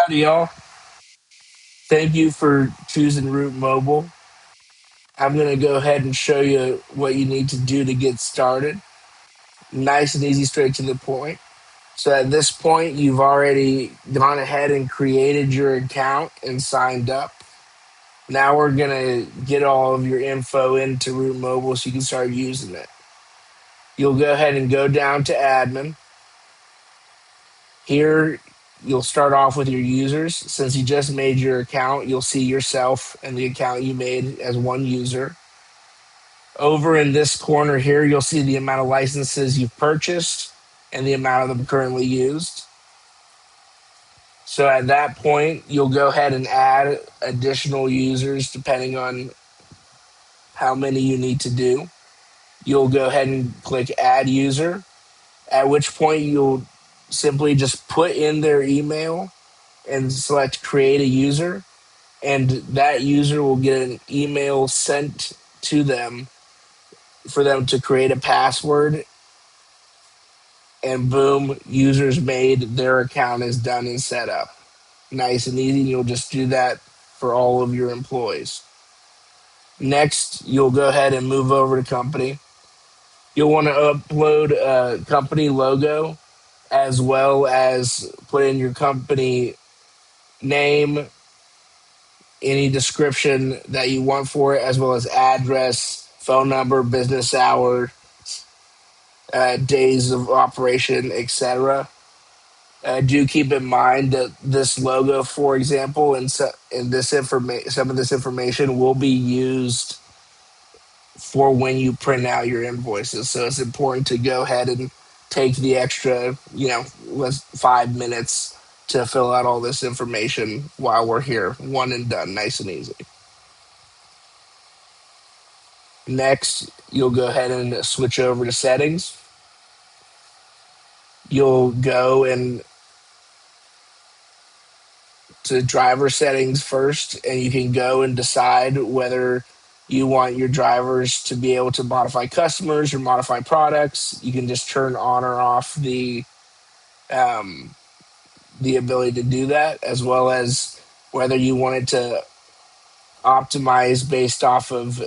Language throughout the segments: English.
Howdy, y'all. Thank you for choosing Root Mobile. I'm going to go ahead and show you what you need to do to get started. Nice and easy, straight to the point. So at this point, you've already gone ahead and created your account and signed up. Now we're going to get all of your info into Root Mobile so you can start using it. You'll go ahead and go down to admin. Here, you'll start off with your users. Since you just made your account, you'll see yourself and the account you made as one user. Over in this corner here, you'll see the amount of licenses you've purchased and the amount of them currently used. So at that point, you'll go ahead and add additional users depending on how many you need to do. You'll go ahead and click add user, at which point you'll simply just put in their email and select create a user, and that user will get an email sent to them for them to create a password, and boom, users made, their account is done and set up. Nice and easy. You'll just do that for all of your employees. Next, you'll go ahead and move over to company. You'll want to upload a company logo as well as put in your company name, any description that you want for it, as well as address, phone number, business hour, days of operation, etc. Do keep in mind that this logo, for example, and some of this information will be used for when you print out your invoices. So it's important to go ahead and take the extra, 5 minutes to fill out all this information while we're here. One and done, nice and easy. Next, you'll go ahead and switch over to settings. You'll go and to driver settings first, and you can go and decide whether you want your drivers to be able to modify customers or modify products. You can just turn on or off the ability to do that, as well as whether you want it to optimize based off of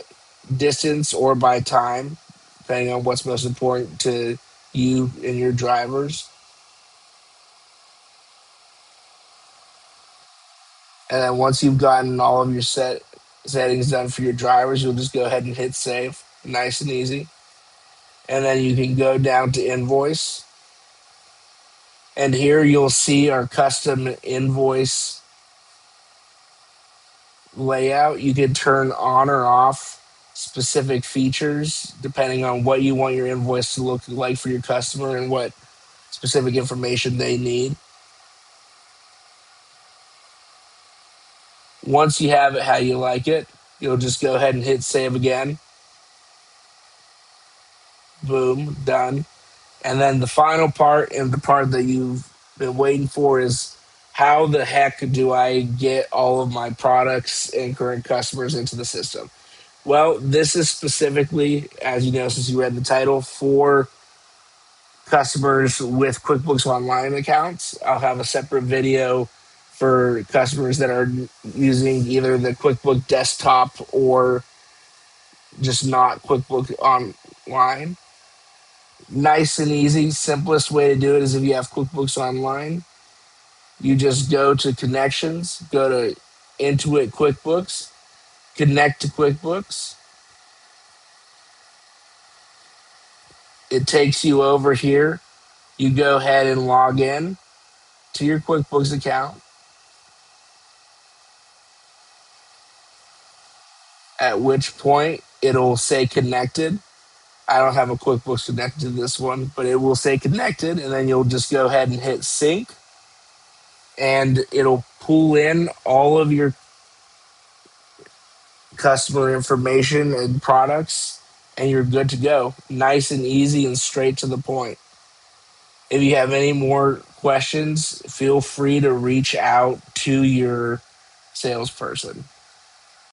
distance or by time, depending on what's most important to you and your drivers. And then once you've gotten all of your settings done for your drivers, you'll just go ahead and hit save. Nice and easy. And then you can go down to invoice. And here you'll see our custom invoice layout. You can turn on or off specific features depending on what you want your invoice to look like for your customer and what specific information they need. Once you have it how you like it, you'll just go ahead and hit save again. Boom, done. And then the final part, and the part that you've been waiting for, is how the heck do I get all of my products and current customers into the system? Well, this is specifically, as you know, since you read the title, for customers with QuickBooks Online accounts. I'll have a separate video for customers that are using either the QuickBook Desktop or just not QuickBook Online. Nice and easy. Simplest way to do it is if you have QuickBooks Online, you just go to Connections, go to Intuit QuickBooks, connect to QuickBooks. It takes you over here. You go ahead and log in to your QuickBooks account, at which point it'll say connected. I don't have a QuickBooks connected to this one, but it will say connected, and then you'll just go ahead and hit sync, and it'll pull in all of your customer information and products, and you're good to go. Nice and easy and straight to the point. If you have any more questions, feel free to reach out to your salesperson.